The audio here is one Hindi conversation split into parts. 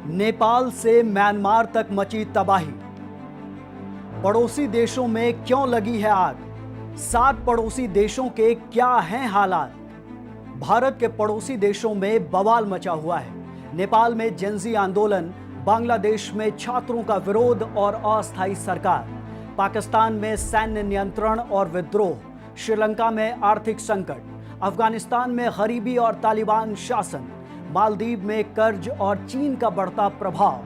नेपाल से म्यांमार तक मची तबाही। पड़ोसी देशों में क्यों लगी है आग? 7 पड़ोसी देशों के क्या हैं हालात? भारत के पड़ोसी देशों में बवाल मचा हुआ है। नेपाल में जेनजी आंदोलन, बांग्लादेश में छात्रों का विरोध और अस्थायी सरकार, पाकिस्तान में सैन्य नियंत्रण और विद्रोह, श्रीलंका में आर्थिक संकट, अफगानिस्तान में गरीबी और तालिबान शासन, मालदीव में कर्ज और चीन का बढ़ता प्रभाव,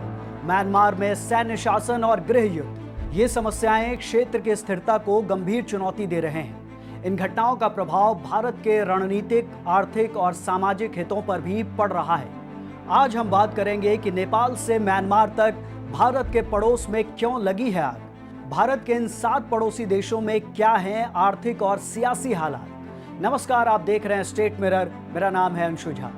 म्यांमार में सैन्य शासन और गृह युद्ध। ये समस्याएं क्षेत्र की स्थिरता को गंभीर चुनौती दे रहे हैं। इन घटनाओं का प्रभाव भारत के रणनीतिक, आर्थिक और सामाजिक हितों पर भी पड़ रहा है। आज हम बात करेंगे कि नेपाल से म्यांमार तक भारत के पड़ोस में क्यों लगी है आग। भारत के इन 7 पड़ोसी देशों में क्या हैं आर्थिक और सियासी हालात। नमस्कार, आप देख रहे हैं स्टेट मिरर। मेरा नाम है अंशु झा।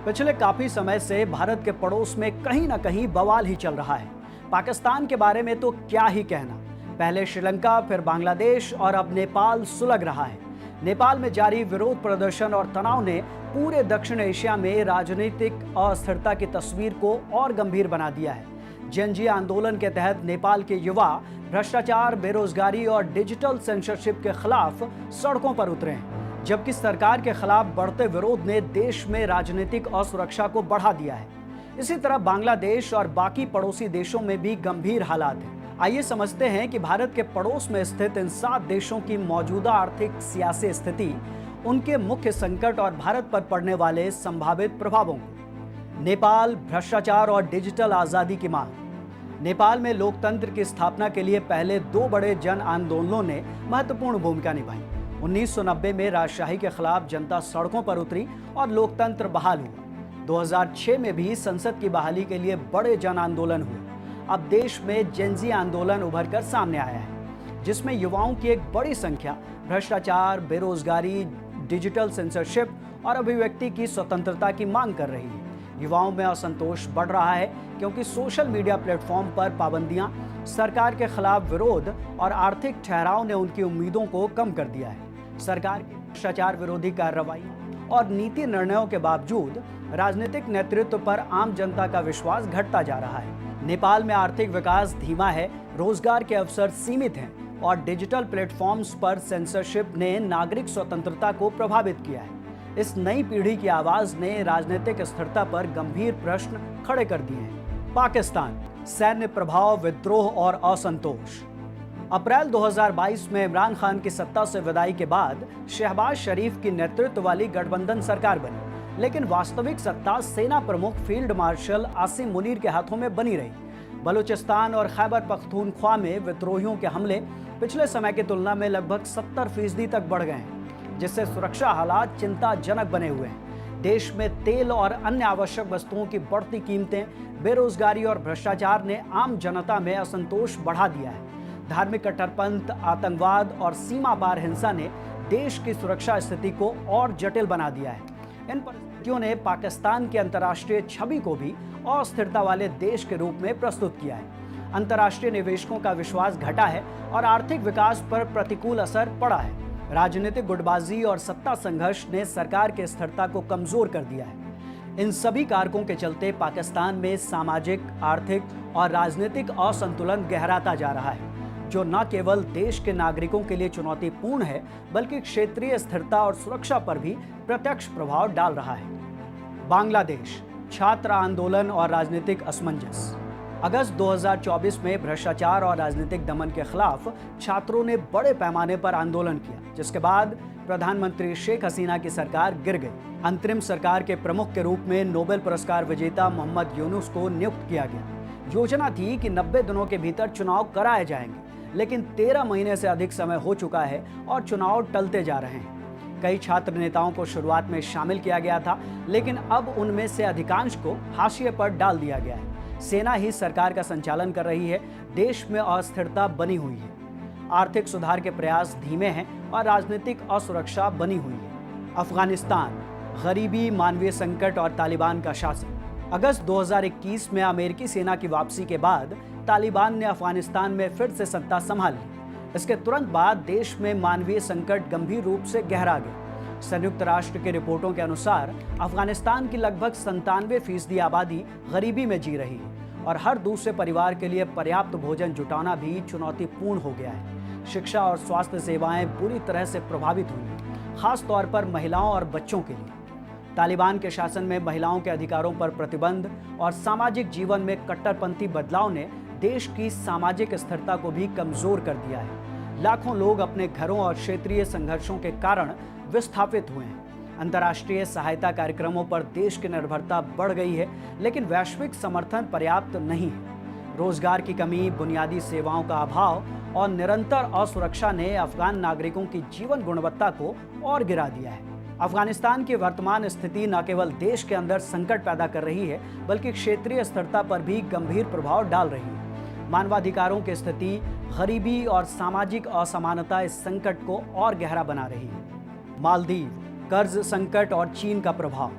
पिछले काफी समय से भारत के पड़ोस में कहीं ना कहीं बवाल ही चल रहा है। पाकिस्तान के बारे में तो क्या ही कहना, पहले श्रीलंका, फिर बांग्लादेश और अब नेपाल सुलग रहा है। नेपाल में जारी विरोध प्रदर्शन और तनाव ने पूरे दक्षिण एशिया में राजनीतिक अस्थिरता की तस्वीर को और गंभीर बना दिया है। जेनजी आंदोलन के तहत नेपाल के युवा भ्रष्टाचार, बेरोजगारी और डिजिटल सेंसरशिप के खिलाफ सड़कों पर उतरे हैं, जबकि सरकार के खिलाफ बढ़ते विरोध ने देश में राजनीतिक असुरक्षा को बढ़ा दिया है। इसी तरह बांग्लादेश और बाकी पड़ोसी देशों में भी गंभीर हालात हैं। आइए समझते हैं कि भारत के पड़ोस में स्थित इन 7 देशों की मौजूदा आर्थिक सियासी स्थिति, उनके मुख्य संकट और भारत पर पड़ने वाले संभावित प्रभावों को। नेपाल, भ्रष्टाचार और डिजिटल आजादी की मांग। नेपाल में लोकतंत्र की स्थापना के लिए पहले 2 बड़े जन आंदोलनों ने महत्वपूर्ण भूमिका निभाई। 1990 में राजशाही के खिलाफ जनता सड़कों पर उतरी और लोकतंत्र बहाल हुआ। 2006 में भी संसद की बहाली के लिए बड़े जन आंदोलन हुए। अब देश में जेनजी आंदोलन उभर कर सामने आया है, जिसमें युवाओं की एक बड़ी संख्या भ्रष्टाचार, बेरोजगारी, डिजिटल सेंसरशिप और अभिव्यक्ति की स्वतंत्रता की मांग कर रही है। युवाओं में असंतोष बढ़ रहा है क्योंकि सोशल मीडिया प्लेटफॉर्म पर पाबंदियां, सरकार के खिलाफ विरोध और आर्थिक ठहराव ने उनकी उम्मीदों को कम कर दिया है। सरकार की भ्रष्टाचार विरोधी कार्रवाई और नीति निर्णयों के बावजूद राजनीतिक नेतृत्व पर आम जनता का विश्वास घटता जा रहा है। नेपाल में आर्थिक विकास धीमा है, रोजगार के अवसर सीमित हैं और डिजिटल प्लेटफॉर्म्स पर सेंसरशिप ने नागरिक स्वतंत्रता को प्रभावित किया है। इस नई पीढ़ी की आवाज ने राजनीतिक स्थिरता पर गंभीर प्रश्न खड़े कर दिए हैं। पाकिस्तान, सैन्य प्रभाव, विद्रोह और असंतोष। अप्रैल 2022 में इमरान खान की सत्ता से विदाई के बाद शहबाज शरीफ की नेतृत्व वाली गठबंधन सरकार बनी, लेकिन वास्तविक सत्ता सेना प्रमुख फील्ड मार्शल आसिम मुनीर के हाथों में बनी रही। बलूचिस्तान और खैबर पख्तूनख्वा में विद्रोहियों के हमले पिछले समय की तुलना में लगभग 70% तक बढ़ गए हैं, जिससे सुरक्षा हालात चिंताजनक बने हुए हैं। देश में तेल और अन्य आवश्यक वस्तुओं की बढ़ती कीमतें, बेरोजगारी और भ्रष्टाचार ने आम जनता में असंतोष बढ़ा दिया है। धार्मिक कट्टरपंथ, आतंकवाद और सीमा पार हिंसा ने देश की सुरक्षा स्थिति को और जटिल बना दिया है। इन परिस्थितियों ने पाकिस्तान की अंतर्राष्ट्रीय छवि को भी अस्थिरता वाले देश के रूप में प्रस्तुत किया है। अंतर्राष्ट्रीय निवेशकों का विश्वास घटा है और आर्थिक विकास पर प्रतिकूल असर पड़ा है। राजनीतिक गुटबाजी और सत्ता संघर्ष ने सरकार की स्थिरता को कमजोर कर दिया है। इन सभी कारकों के चलते पाकिस्तान में सामाजिक, आर्थिक और राजनीतिक असंतुलन गहराता जा रहा है, जो न केवल देश के नागरिकों के लिए चुनौतीपूर्ण है, बल्कि क्षेत्रीय स्थिरता और सुरक्षा पर भी प्रत्यक्ष प्रभाव डाल रहा है। बांग्लादेश, छात्र आंदोलन और राजनीतिक असमंजस। अगस्त 2024 में भ्रष्टाचार और राजनीतिक दमन के खिलाफ छात्रों ने बड़े पैमाने पर आंदोलन किया, जिसके बाद प्रधानमंत्री शेख हसीना की सरकार गिर गई। अंतरिम सरकार के प्रमुख के रूप में नोबेल पुरस्कार विजेता मोहम्मद यूनुस को नियुक्त किया गया। योजना थी कि 90 दिनों के भीतर चुनाव कराए जाएंगे, लेकिन 13 महीने से अधिक समय हो चुका है और चुनाव टलते जा रहे हैं। कई छात्र नेताओं को शुरुआत में शामिल किया गया था, लेकिन अब उनमें से अधिकांश को हाशिए पर डाल दिया गया है। सेना ही सरकार का संचालन कर रही है। देश में अस्थिरता बनी हुई है, आर्थिक सुधार के प्रयास धीमे हैं और राजनीतिक असुरक्षा बनी हुई है। अफगानिस्तान, गरीबी, मानवीय संकट और तालिबान का शासन। अगस्त 2021 में अमेरिकी सेना की वापसी के बाद तालिबान ने अफगानिस्तान में फिर से सत्ता संभाल ली। इसके तुरंत बाद देश में मानवीय संकट गंभीर रूप से गहरा गया। संयुक्त राष्ट्र की रिपोर्टों के अनुसार अफगानिस्तान की लगभग 97% आबादी गरीबी में जी रही है और हर दूसरे परिवार के लिए पर्याप्त भोजन जुटाना भी चुनौतीपूर्ण हो गया है। शिक्षा और स्वास्थ्य सेवाएं बुरी तरह से प्रभावित हुई, खास तौर पर महिलाओं और बच्चों के लिए। तालिबान के शासन में महिलाओं के अधिकारों पर प्रतिबंध और सामाजिक जीवन में कट्टरपंथी बदलाव ने देश की सामाजिक स्थिरता को भी कमजोर कर दिया है। लाखों लोग अपने घरों और क्षेत्रीय संघर्षों के कारण विस्थापित हुए हैं। अंतर्राष्ट्रीय सहायता कार्यक्रमों पर देश की निर्भरता बढ़ गई है, लेकिन वैश्विक समर्थन पर्याप्त नहीं है। रोजगार की कमी, बुनियादी सेवाओं का अभाव और निरंतर असुरक्षा ने अफगान नागरिकों की जीवन गुणवत्ता को और गिरा दिया है। अफगानिस्तान की वर्तमान स्थिति न केवल देश के अंदर संकट पैदा कर रही है, बल्कि क्षेत्रीय स्थिरता पर भी गंभीर प्रभाव डाल रही है। मानवाधिकारों की स्थिति, गरीबी और सामाजिक असमानता इस संकट को और गहरा बना रही है। मालदीव, कर्ज संकट और चीन का प्रभाव।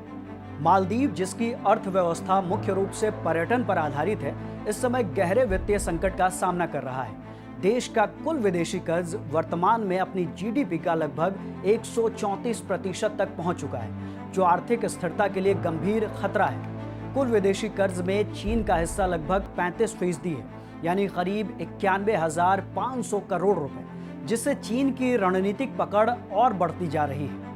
मालदीव, जिसकी अर्थव्यवस्था मुख्य रूप से पर्यटन पर आधारित है, इस समय गहरे वित्तीय संकट का सामना कर रहा है। देश का कुल विदेशी कर्ज वर्तमान में अपनी जीडीपी का लगभग 134% तक पहुंच चुका है, जो आर्थिक स्थिरता के लिए गंभीर खतरा है। कुल विदेशी कर्ज में चीन का हिस्सा लगभग 35% है, यानी करीब 91,500 करोड़ रुपए, जिससे चीन की रणनीतिक पकड़ और बढ़ती जा रही है।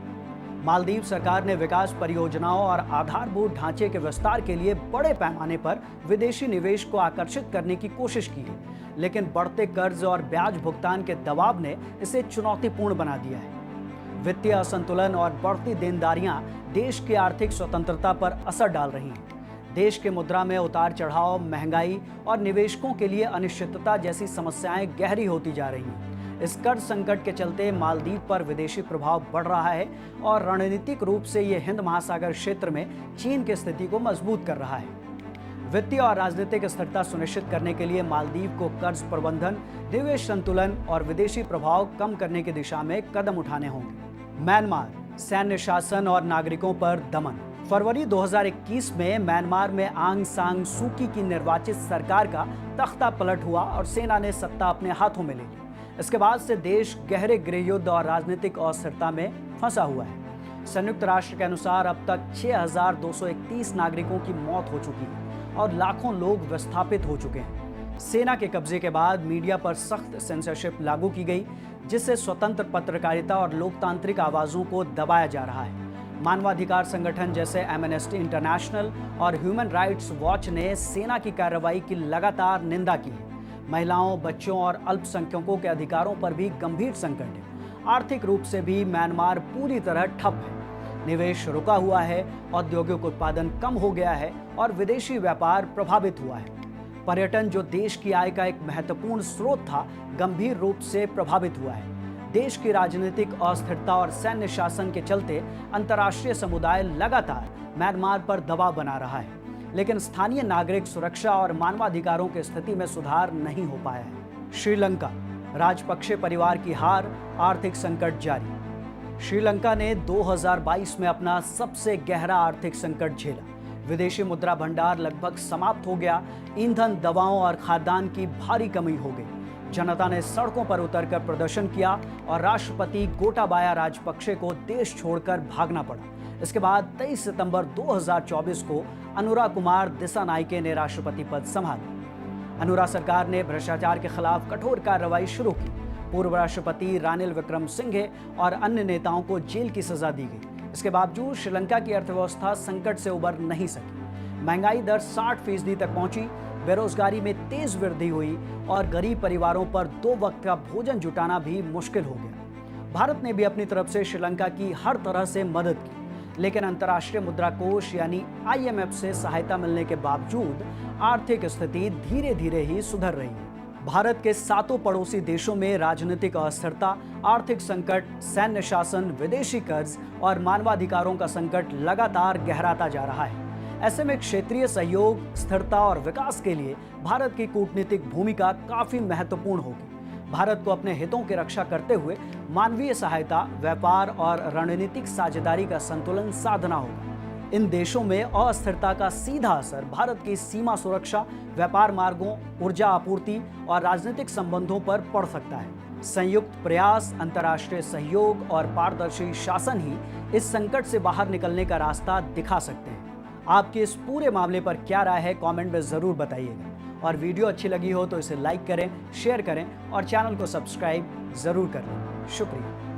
मालदीव सरकार ने विकास परियोजनाओं और आधारभूत ढांचे के विस्तार के लिए बड़े पैमाने पर विदेशी निवेश को आकर्षित करने की कोशिश की है, लेकिन बढ़ते कर्ज और ब्याज भुगतान के दबाव ने इसे चुनौतीपूर्ण बना दिया है। वित्तीय असंतुलन और बढ़ती देनदारियां देश की आर्थिक स्वतंत्रता पर असर डाल रही हैं। देश के मुद्रा में उतार चढ़ाव, महंगाई और निवेशकों के लिए अनिश्चितता जैसी समस्याएं गहरी होती जा रही हैं। इस कर्ज संकट के चलते मालदीव पर विदेशी प्रभाव बढ़ रहा है और रणनीतिक रूप से ये हिंद महासागर क्षेत्र में चीन की स्थिति को मजबूत कर रहा है। वित्तीय और राजनीतिक स्थिरता सुनिश्चित करने के लिए मालदीव को कर्ज प्रबंधन, निवेश संतुलन और विदेशी प्रभाव कम करने की दिशा में कदम उठाने होंगे। म्यांमार, सैन्य शासन और नागरिकों पर दमन। फरवरी 2021 में म्यांमार में आंग सान सू की निर्वाचित सरकार का तख्ता पलट हुआ और सेना ने सत्ता अपने हाथों में ले ली। इसके बाद से देश गहरे गृह युद्ध और राजनीतिक अस्थिरता में फंसा हुआ है। संयुक्त राष्ट्र के अनुसार अब तक 6,231 नागरिकों की मौत हो चुकी है और लाखों लोग विस्थापित हो चुके हैं। सेना के कब्जे के बाद मीडिया पर सख्त सेंसरशिप लागू की गई, जिससे स्वतंत्र पत्रकारिता और लोकतांत्रिक आवाजों को दबाया जा रहा है। मानवाधिकार संगठन जैसे एमनेस्टी इंटरनेशनल और ह्यूमन राइट्स वॉच ने सेना की कार्रवाई की लगातार निंदा की है। महिलाओं, बच्चों और अल्पसंख्यकों के अधिकारों पर भी गंभीर संकट है। आर्थिक रूप से भी म्यांमार पूरी तरह ठप है। निवेश रुका हुआ है, औद्योगिक उत्पादन कम हो गया है और विदेशी व्यापार प्रभावित हुआ है। पर्यटन, जो देश की आय का एक महत्वपूर्ण स्रोत था, गंभीर रूप से प्रभावित हुआ है। देश की राजनीतिक अस्थिरता और सैन्य शासन के चलते अंतर्राष्ट्रीय समुदाय लगातार म्यांमार पर दबाव बना रहा है, लेकिन स्थानीय नागरिक सुरक्षा और मानवाधिकारों की स्थिति में सुधार नहीं हो पाया है। श्रीलंका, राजपक्षे परिवार की हार, आर्थिक संकट जारी। श्रीलंका ने 2022 में अपना सबसे गहरा आर्थिक संकट झेला। विदेशी मुद्रा भंडार लगभग समाप्त हो गया। ईंधन, दवाओं और खाद्यान्न की भारी कमी हो गई। जनता ने सड़कों पर उतरकर प्रदर्शन किया और राष्ट्रपति गोटाबाया राजपक्षे को देश छोड़कर भागना पड़ा। इसके बाद 23 सितंबर 2024 को अनुरा कुमार दिसानायके ने राष्ट्रपति पद संभाला। अनुरा सरकार ने भ्रष्टाचार के खिलाफ कठोर कार्रवाई शुरू की। पूर्व राष्ट्रपति रानिल विक्रमसिंघे और अन्य नेताओं को जेल की सजा दी गई। इसके बावजूद श्रीलंका की अर्थव्यवस्था संकट से उबर नहीं सकी। महंगाई दर 60% तक पहुंची, बेरोजगारी में तेज वृद्धि हुई और गरीब परिवारों पर 2 वक्त का भोजन जुटाना भी मुश्किल हो गया। भारत ने भी अपनी तरफ से श्रीलंका की हर तरह से मदद की, लेकिन अंतर्राष्ट्रीय मुद्रा कोष यानी IMF से सहायता मिलने के बावजूद आर्थिक स्थिति धीरे धीरे ही सुधर रही है। भारत के 7 पड़ोसी देशों में राजनीतिक अस्थिरता, आर्थिक संकट, सैन्य शासन, विदेशी कर्ज और मानवाधिकारों का संकट लगातार गहराता जा रहा है। ऐसे में क्षेत्रीय सहयोग, स्थिरता और विकास के लिए भारत की कूटनीतिक भूमिका काफी महत्वपूर्ण होगी। भारत को अपने हितों की रक्षा करते हुए मानवीय सहायता, व्यापार और रणनीतिक साझेदारी का संतुलन साधना होगा। इन देशों में अस्थिरता का सीधा असर भारत की सीमा सुरक्षा, व्यापार मार्गों, ऊर्जा आपूर्ति और राजनीतिक संबंधों पर पड़ सकता है। संयुक्त प्रयास, अंतर्राष्ट्रीय सहयोग और पारदर्शी शासन ही इस संकट से बाहर निकलने का रास्ता दिखा सकते हैं। आपकी इस पूरे मामले पर क्या राय है, कमेंट में जरूर बताइएगा। और वीडियो अच्छी लगी हो तो इसे लाइक करें, शेयर करें और चैनल को सब्सक्राइब जरूर कर लें। शुक्रिया।